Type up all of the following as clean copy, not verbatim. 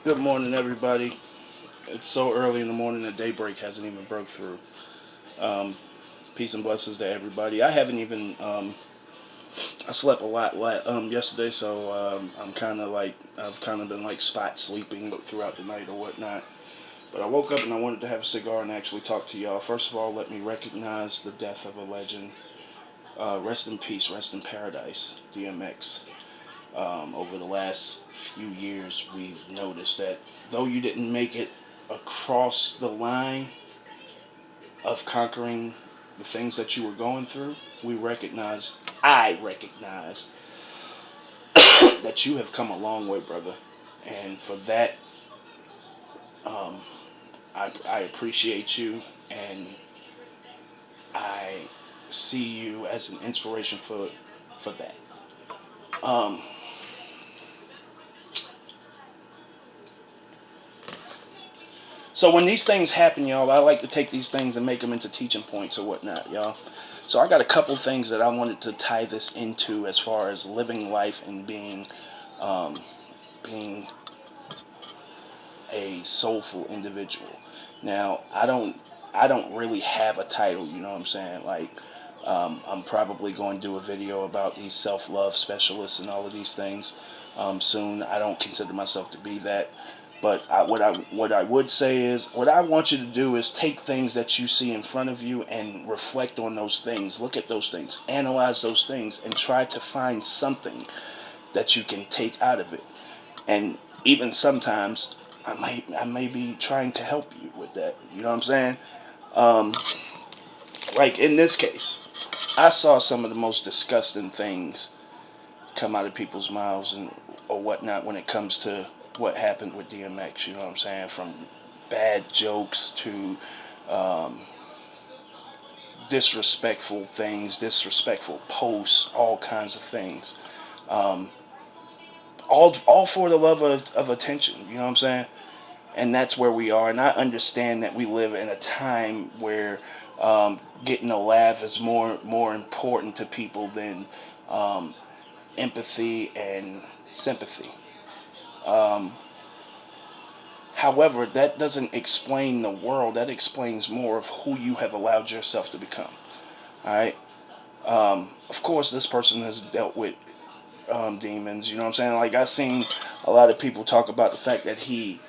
Good morning, everybody. It's so early in the morning that daybreak hasn't even broke through. Um, Peace and blessings to everybody. I haven't even I slept a lot yesterday, so I'm kind of like I've kind of been like spot sleeping throughout the night or whatnot. But I woke up and I wanted to have a cigar and actually talk to y'all. First of all, let me recognize the death of a legend. Rest in peace, rest in paradise, DMX. Over the last few years, we've noticed that though you didn't make it across the line of conquering the things that you were going through, I recognize that you have come a long way, brother. And for that, um, I appreciate you and I see you as an inspiration for that. Um, So when these things happen, y'all, I like to take these things and make them into teaching points or whatnot, y'all. So I got a couple things that I wanted to tie this into as far as living life and um, being a soulful individual. Now, I don't really have a title, you know what I'm saying? Like, I'm probably going to do a video about these self-love specialists and all of these things soon. I don't consider myself to be that. But what I would say is, what I want you to do is take things that you see in front of you and reflect on those things. Look at those things, analyze those things, and try to find something that you can take out of it. And even sometimes, I may be trying to help you with that. You know what I'm saying? Um, like in this case, I saw some of the most disgusting things come out of people's mouths and or whatnot when it comes to what happened with DMX. You know what I'm saying? From bad jokes to um, disrespectful things, disrespectful posts, all kinds of things. Um, all for the love of attention. You know what I'm saying? And that's where we are. And I understand that we live in a time where getting a laugh is more important to people than um, empathy and sympathy. Um, However, that doesn't explain the world. That explains more of who you have allowed yourself to become. All right. Of course, this person has dealt with demons. You know what I'm saying? Like I've seen a lot of people talk about the fact that he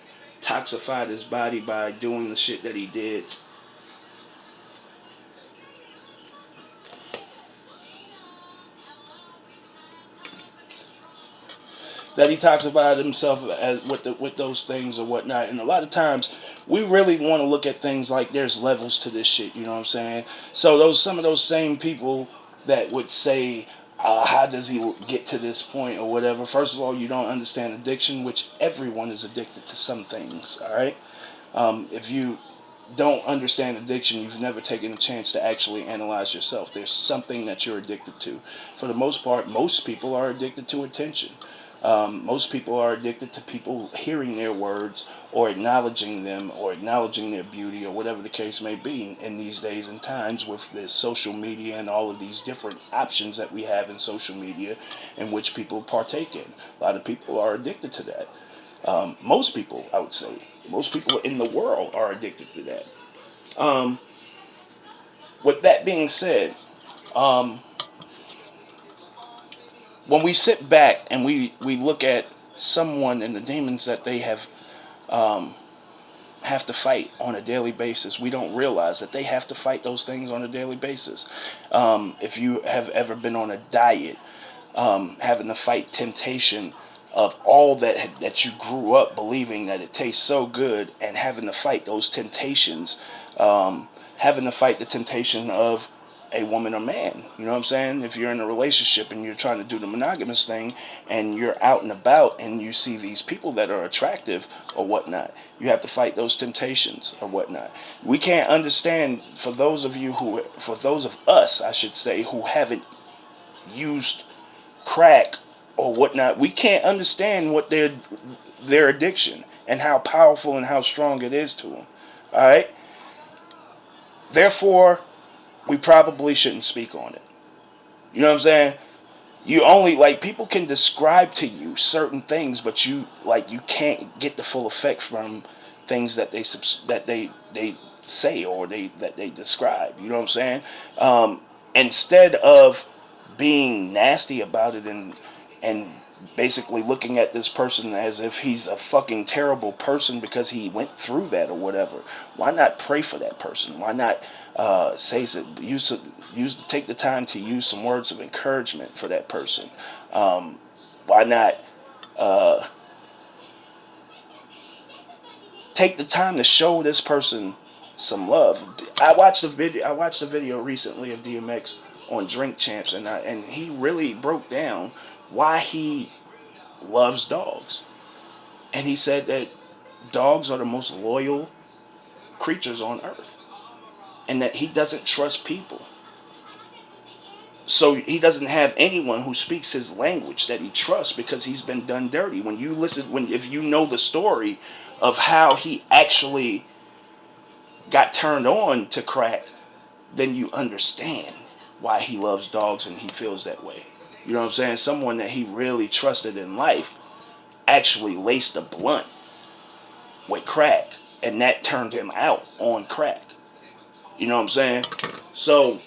toxified his body by doing the shit that he did. That he talks about himself as with those things or whatnot. And a lot of times, we really want to look at things like there's levels to this shit. You know what I'm saying? So some of those same people that would say, how does he get to this point or whatever? First of all, you don't understand addiction, which everyone is addicted to some things. All right. If you don't understand addiction, you've never taken a chance to actually analyze yourself. There's something that you're addicted to. For the most part, most people are addicted to attention. Most people are addicted to people hearing their words or acknowledging them or acknowledging their beauty or whatever the case may be in these days and times with the social media and all of these different options that we have in social media in which people partake in. A lot of people are addicted to that. Most people, I would say, most people in the world are addicted to that. Um, with that being said, um, when we sit back and we look at someone and the demons that they um, have to fight on a daily basis, we don't realize that they have to fight those things on a daily basis. If you have ever been on a diet, having to fight temptation of all that you grew up believing that it tastes so good, and having to fight those temptations, having to fight the temptation of a woman or man. You know what I'm saying? If you're in a relationship and you're trying to do the monogamous thing and you're out and about and you see these people that are attractive or whatnot, you have to fight those temptations or whatnot. We can't understand, for those of us, I should say, who haven't used crack or whatnot, we can't understand what their addiction and how powerful and how strong it is to them. All right. Therefore, we probably shouldn't speak on it. You know what I'm saying? You only, like, people can describe to you certain things, but you, like, you can't get the full effect from things that they say, or they describe. You know what I'm saying? Instead of being nasty about it, and basically looking at this person as if he's a fucking terrible person because he went through that or whatever, why not pray for that person? Why not say take the time to use some words of encouragement for that person? Why not uh, take the time to show this person some love? I watched a video recently of DMX on Drink Champs, and he really broke down why he loves dogs. And he said that dogs are the most loyal creatures on earth, and that he doesn't trust people. So he doesn't have anyone who speaks his language that he trusts, because he's been done dirty. When you listen, if you know the story of how he actually got turned on to crack, then you understand why he loves dogs and he feels that way. You know what I'm saying? Someone that he really trusted in life actually laced a blunt with crack, and that turned him out on crack. You know what I'm saying? So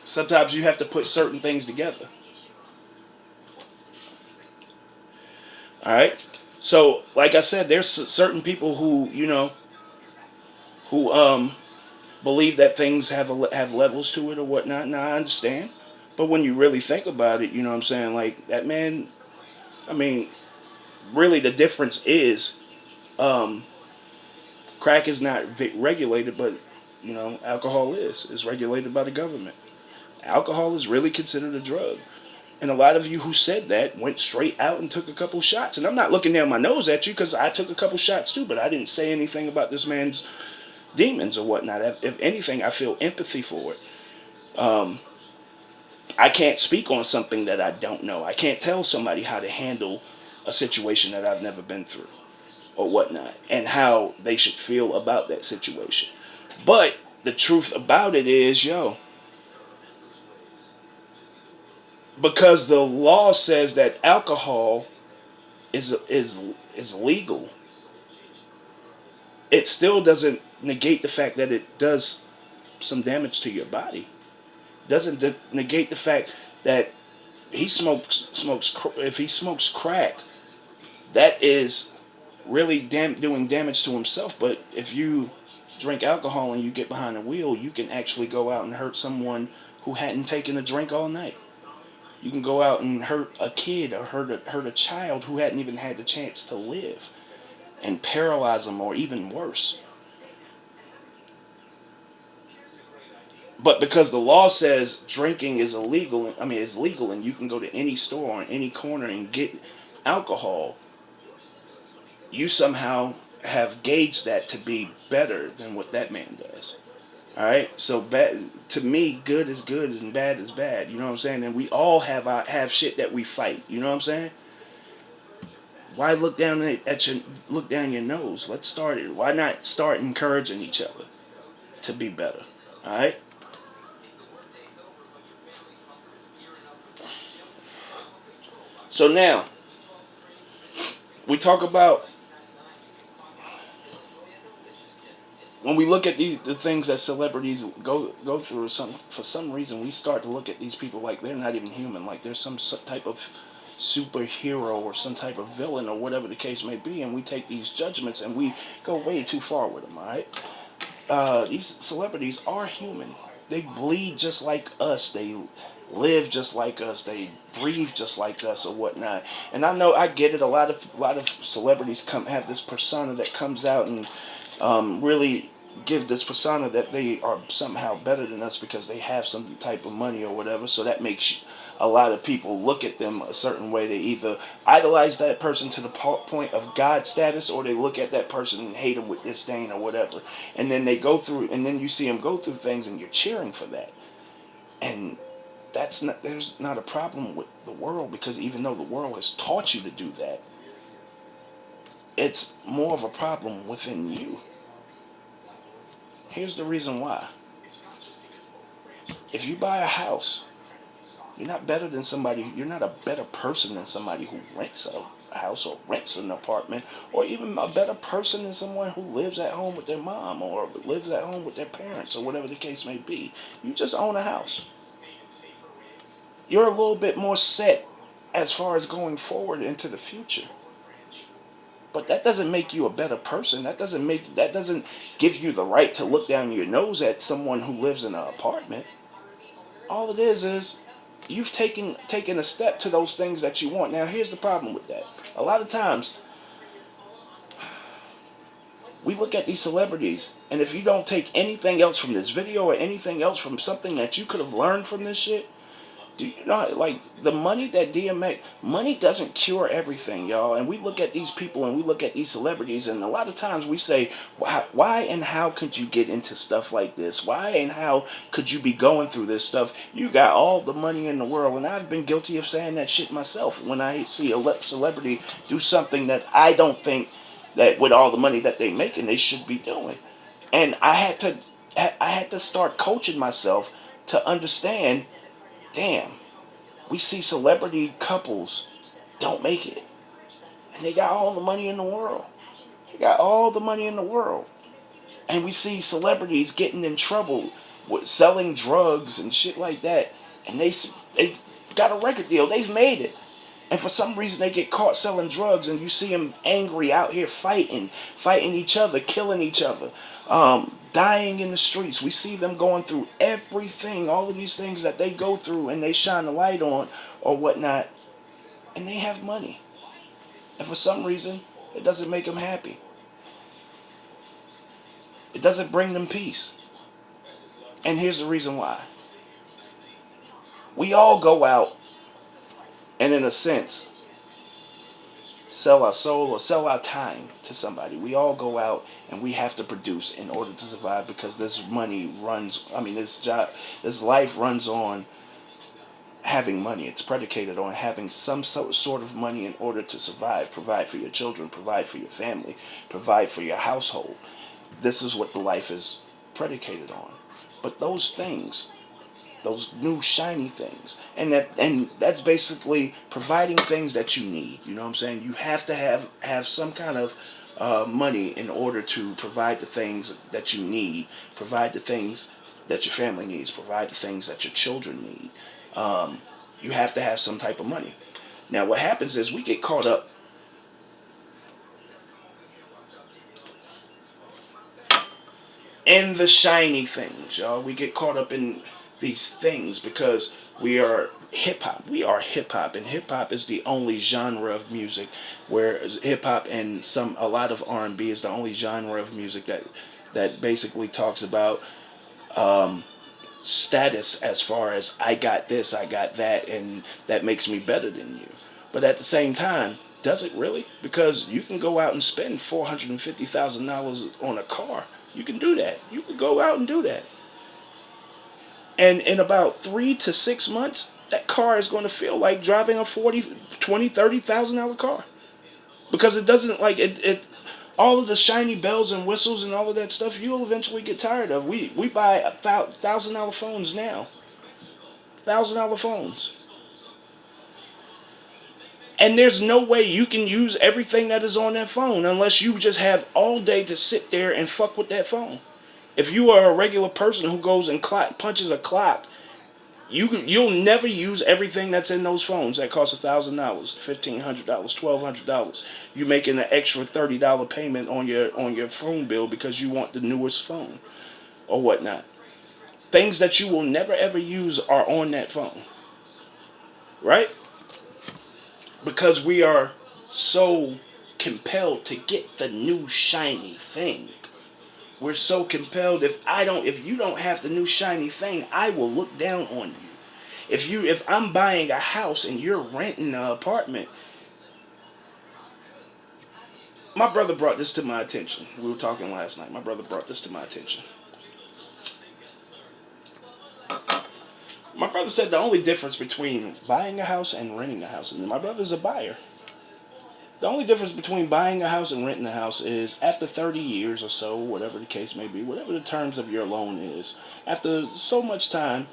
sometimes you have to put certain things together. All right. So, like I said, there's certain people who, who believe that things have levels to it or whatnot. Now I understand, but when you really think about it, you know what I'm saying? Like, that man. I mean, really, the difference is, crack is not regulated, but alcohol is. It's regulated by the government. Alcohol is really considered a drug. And a lot of you who said that went straight out and took a couple shots. And I'm not looking down my nose at you, because I took a couple shots too, but I didn't say anything about this man's demons or whatnot. If anything, I feel empathy for it. I can't speak on something that I don't know. I can't tell somebody how to handle a situation that I've never been through or whatnot, and how they should feel about that situation. But the truth about it is, because the law says that alcohol is legal, it still doesn't negate the fact that it does some damage to your body. Doesn't negate the fact that if he smokes crack, that is really doing damage to himself. But if you drink alcohol and you get behind the wheel, you can actually go out and hurt someone who hadn't taken a drink all night. You can go out and hurt a kid, or hurt a child who hadn't even had the chance to live, and paralyze them, or even worse. But because the law says drinking is illegal, is legal, and you can go to any store or any corner and get alcohol, you somehow have gauged that to be better than what that man does. All right, so bad to me, good is good and bad is bad. You know what I'm saying? And we all have shit that we fight. You know what I'm saying? Why look down your nose? Let's start it. Why not start encouraging each other to be better? All right. So now we talk about, when we look at the things that celebrities go through, for some reason we start to look at these people like they're not even human, like there's some type of superhero or some type of villain or whatever the case may be, and we take these judgments and we go way too far with them. All right, these celebrities are human. They bleed just like us. They live just like us. They breathe just like us or whatnot. And I know, I get it. A lot of celebrities have this persona that comes out and really give this persona that they are somehow better than us because they have some type of money or whatever. So that makes a lot of people look at them a certain way. They either idolize that person to the point of God status, or they look at that person and hate them with disdain or whatever. And then and then you see them go through things, and you're cheering for that. And there's not a problem with the world, because even though the world has taught you to do that, it's more of a problem within you. Here's the reason why. If you buy a house You're not better than somebody. You're not a better person than somebody who rents a house or rents an apartment, or even a better person than someone who lives at home with their mom or lives at home with their parents or whatever the case may be. You just own a house. You're a little bit more set as far as going forward into the future. But that doesn't make you a better person. That doesn't give you the right to look down your nose at someone who lives in an apartment. All it is you've taken a step to those things that you want. Now here's the problem with that. A lot of times we look at these celebrities, and if you don't take anything else from this video or anything else from something that you could have learned from this shit, do you know, like, the money that DMX, money doesn't cure everything, y'all. And we look at these people and we look at these celebrities, and a lot of times we say, why and how could you get into stuff like this? Why and how could you be going through this stuff? You got all the money in the world, and I've been guilty of saying that shit myself when I see a celebrity do something that I don't think that with all the money that they making they should be doing. And I had to start coaching myself to understand, damn, we see celebrity couples don't make it. And they got all the money in the world. They got all the money in the world. And we see celebrities getting in trouble with selling drugs and shit like that. And they got a record deal. They've made it. And for some reason they get caught selling drugs, and you see them angry out here fighting each other, killing each other, dying in the streets. We see them going through everything, all of these things that they go through and they shine a light on or whatnot, and they have money. And for some reason, it doesn't make them happy. It doesn't bring them peace. And here's the reason why. We all go out and, in a sense, sell our soul or sell our time to somebody. We all go out and we have to produce in order to survive, because this life runs on having money. It's predicated on having some sort of money in order to survive, provide for your children, provide for your family, provide for your household. This is what the life is predicated on. But those things, those new shiny things, and that's basically providing things that you need. You know what I'm saying? You have to have some kind of money in order to provide the things that you need, provide the things that your family needs, provide the things that your children need. You have to have some type of money. Now what happens is we get caught up in the shiny things, y'all. We get caught up in these things because we are hip hop. We are hip hop, and hip hop is the only genre of music where hip hop and a lot of R&B is the only genre of music that basically talks about status, as far as I got this, I got that, and that makes me better than you. But at the same time, does it really? Because you can go out and spend $450,000 on a car. You can do that. You can go out and do that. And in about 3 to 6 months, that car is going to feel like driving a $30,000 car. Because it doesn't, like, it all of the shiny bells and whistles and all of that stuff, you'll eventually get tired of. We buy $1,000 phones now. $1,000 phones. And there's no way you can use everything that is on that phone unless you just have all day to sit there and fuck with that phone. If you are a regular person who goes and punches a clock, you'll never use everything that's in those phones that cost $1,000, $1,500, $1,200. You making an extra $30 payment on your phone bill because you want the newest phone or whatnot. Things that you will never ever use are on that phone, right? Because we are so compelled to get the new shiny thing. We're so compelled. If you don't have the new shiny thing, I will look down on you. If I'm buying a house and you're renting an apartment, my brother brought this to my attention. We were talking last night. My brother brought this to my attention. My brother said the only difference between buying a house and renting a house, and my brother's a buyer. The only difference between buying a house and renting a house is after 30 years or so, whatever the case may be, whatever the terms of your loan is, after so much time,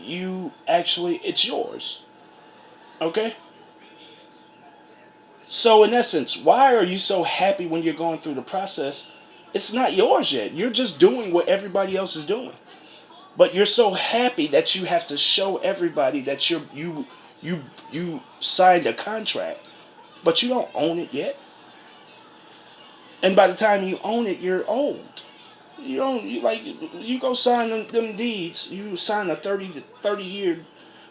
you actually, it's yours. Okay? So, in essence, why are you so happy when you're going through the process? It's not yours yet. You're just doing what everybody else is doing. But you're so happy that you have to show everybody that you signed a contract, but you don't own it yet. And by the time you own it, you're old. You don't you like you go sign them deeds. You sign a 30 year,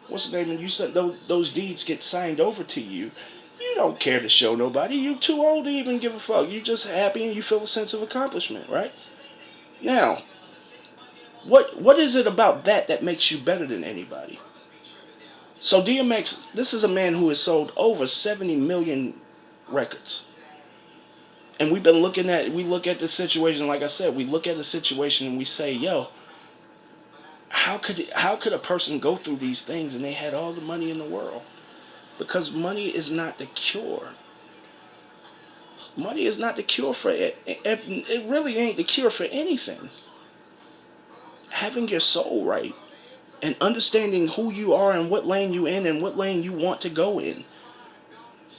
what's the name? And you said those deeds get signed over to you. You don't care to show nobody. You too old to even give a fuck. You just happy and you feel a sense of accomplishment, right? Now, what is it about that makes you better than anybody? So DMX, this is a man who has sold over 70 million records. And we look at the situation, like I said, we look at the situation and we say, yo, how could a person go through these things and they had all the money in the world? Because money is not the cure. Money is not the cure for it. It really ain't the cure for anything. Having your soul right and understanding who you are and what lane you in and what lane you want to go in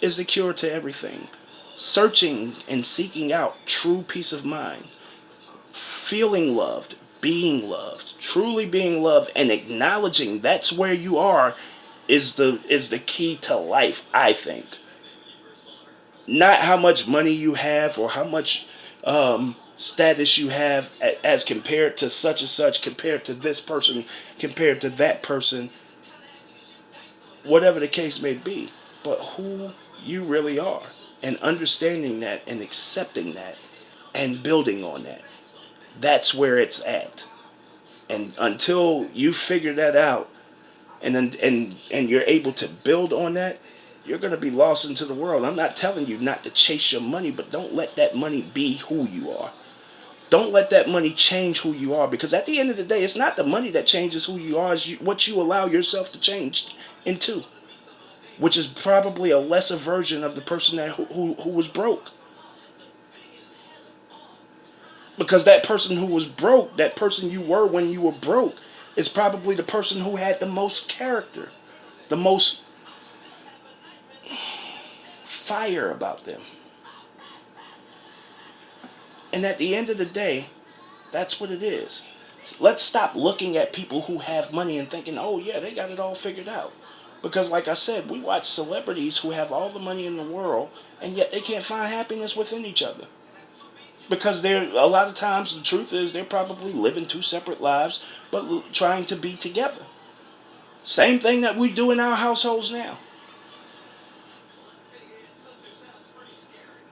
is the cure to everything. Searching and seeking out true peace of mind, feeling loved, truly being loved, and acknowledging that's where you are is the key to life, I think. Not how much money you have or how much status you have as compared to such and such, compared to this person, compared to that person, whatever the case may be, but who you really are. And understanding that and accepting that and building on that. That's where it's at. And until you figure that out and you're able to build on that, you're going to be lost into the world. I'm not telling you not to chase your money, but don't let that money be who you are. Don't let that money change who you are, because at the end of the day, it's not the money that changes who you are, it's what you allow yourself to change into, which is probably a lesser version of the person who was broke. Because that person who was broke, that person you were when you were broke, is probably the person who had the most character, the most fire about them. And at the end of the day, that's what it is. Let's stop looking at people who have money and thinking, oh yeah, they got it all figured out. Because like I said, we watch celebrities who have all the money in the world, and yet they can't find happiness within each other. Because they're, a lot of times, the truth is they're probably living two separate lives, but trying to be together. Same thing that we do in our households now.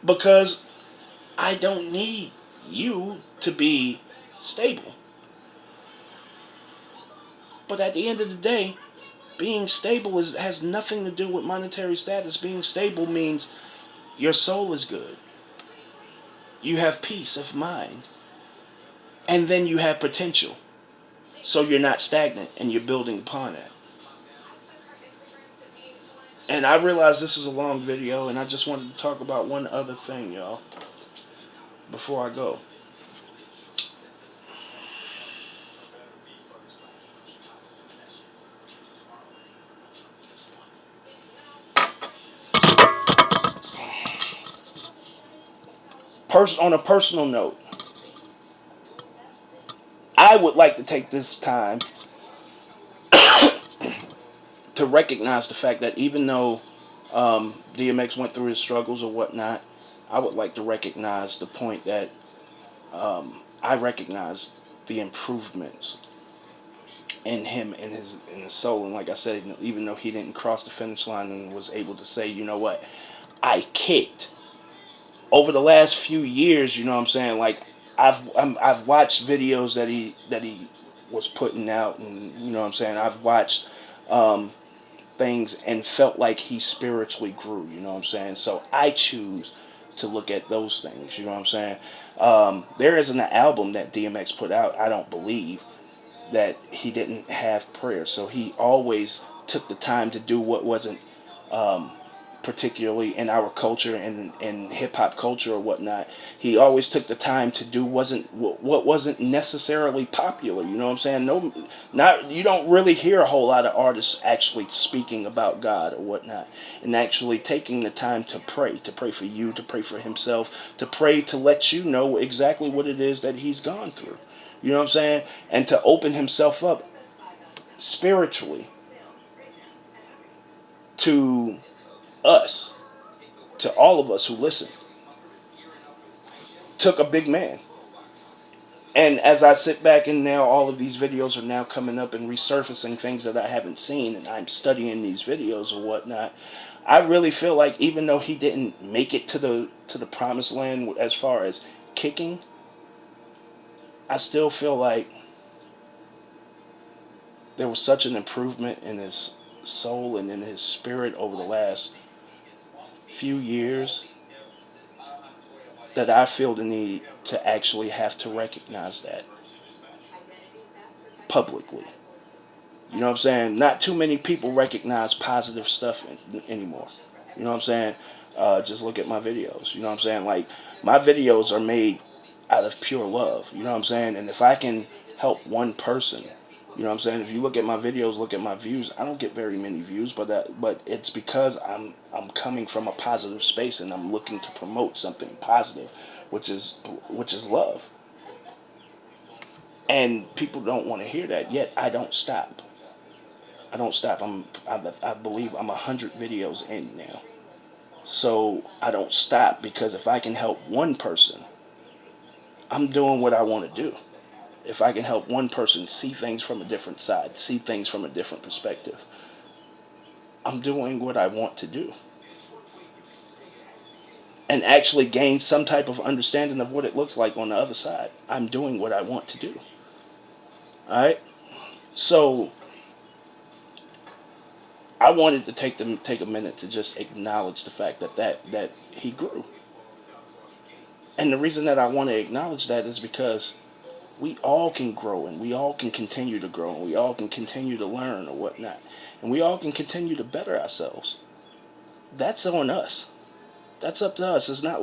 Because I don't need you to be stable. But at the end of the day, being stable has nothing to do with monetary status. Being stable means your soul is good. You have peace of mind. And then you have potential. So you're not stagnant and you're building upon it. And I realize this is a long video, and I just wanted to talk about one other thing, y'all, before I go. On a personal note, I would like to take this time to recognize the fact that even though DMX went through his struggles or whatnot, I would like to recognize the point that I recognize the improvements in him in his soul. And like I said, even though he didn't cross the finish line and was able to say, you know what, I kicked over the last few years. You know what I'm saying? Like I've watched videos that he was putting out, and you know what I'm saying. I've watched things and felt like he spiritually grew. You know what I'm saying? So I choose to look at those things. You know what I'm saying? There isn't an album that DMX put out, I don't believe, that he didn't have prayer. So he always took the time to do what wasn't particularly in our culture and in hip hop culture or whatnot. He always took the time to do what wasn't necessarily popular. You know what I'm saying? No, not you don't really hear a whole lot of artists actually speaking about God or whatnot, and actually taking the time to pray for you, to pray for himself, to pray to let you know exactly what it is that he's gone through. You know what I'm saying? And to open himself up spiritually to us, to all of us who listen, took a big man. And as I sit back and now all of these videos are now coming up and resurfacing things that I haven't seen, and I'm studying these videos or whatnot, I really feel like even though he didn't make it to the promised land as far as kicking, I still feel like there was such an improvement in his soul and in his spirit over the last few years that I feel the need to actually have to recognize that publicly. You know what I'm saying? Not too many people recognize positive stuff anymore. You know what I'm saying? Just look at my videos. You know what I'm saying? Like, my videos are made out of pure love. You know what I'm saying? And if I can help one person, you know what I'm saying? If you look at my videos, look at my views. I don't get very many views, but it's because I'm coming from a positive space and I'm looking to promote something positive, which is love. And people don't want to hear that. Yet I don't stop. I don't stop. I believe I'm 100 videos in now. So I don't stop because if I can help one person, I'm doing what I want to do. If I can help one person see things from a different side, see things from a different perspective, I'm doing what I want to do. And actually gain some type of understanding of what it looks like on the other side. I'm doing what I want to do. Alright? So I wanted to take a minute to just acknowledge the fact that he grew. And the reason that I want to acknowledge that is because we all can grow and we all can continue to grow and we all can continue to learn or whatnot. And we all can continue to better ourselves. That's on us. That's up to us. It's not left